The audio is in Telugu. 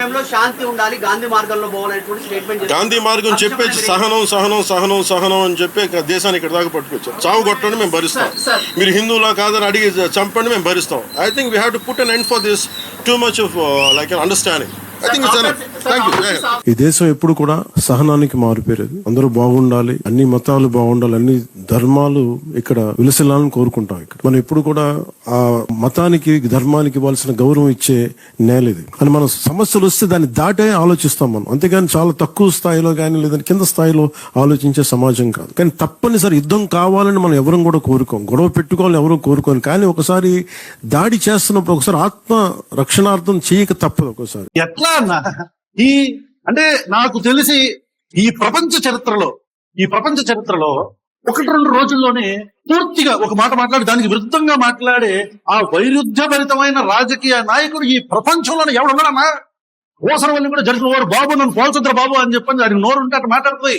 సమాజంలో శాంతి ఉండాలి, గాంధీ మార్గంలో పోవాలనేటువంటి స్టేట్మెంట్ గాంధీ మార్గం చెప్పేసి సహనం సహనం సహనం సహనం అని చెప్పి దేశాన్ని ఇక్కడ దాకా పట్టుకొచ్చారు. చావు కొట్టండి మేము భరిస్తాం, మీరు హిందువులా కాదని అడిగి చంపండి మేము భరిస్తాం. I think we have to put an end for this too much of like understanding. ఈ దేశం ఎప్పుడు కూడా సహనానికి మారిపోయేది. అందరూ బాగుండాలి, అన్ని మతాలు బాగుండాలి, అన్ని ధర్మాలు ఇక్కడ విలసిల్లాలని కోరుకుంటాం. ఇక్కడ మనం ఎప్పుడు కూడా ఆ మతానికి ధర్మానికి ఇవ్వాల్సిన గౌరవం ఇచ్చే నేలది అని మనం సమస్యలు వస్తే దాన్ని దాటే ఆలోచిస్తాం మనం, అంతేగాని చాలా తక్కువ స్థాయిలో కానీ లేదంటే కింద స్థాయిలో ఆలోచించే సమాజం కాదు. కానీ తప్పనిసరి యుద్ధం కావాలని మనం ఎవరం కూడా కోరుకోం, గొడవ పెట్టుకోవాలని ఎవరూ కోరుకోని. కానీ ఒకసారి దాడి చేస్తున్నప్పుడు ఒకసారి ఆత్మ రక్షణార్థం చేయక తప్పదు. ఒకసారి ఎట్లా అన్నా అంటే నాకు తెలిసి ఈ ప్రపంచ చరిత్రలో ఒకటి రెండు రోజుల్లోనే పూర్తిగా ఒక మాట మాట్లాడి దానికి విరుద్ధంగా మాట్లాడే ఆ వైరుధ్యభరితమైన రాజకీయ నాయకుడు ఈ ప్రపంచంలోనే ఎవడున్నాడన్నా? ఓసరవల్లి కూడా జరిగిన వాడు బాబు నన్ను పోల్చొద్దురా బాబు అని చెప్పని దానికి నోరు ఉంటే అట్లా మాట్లాడుతుంది.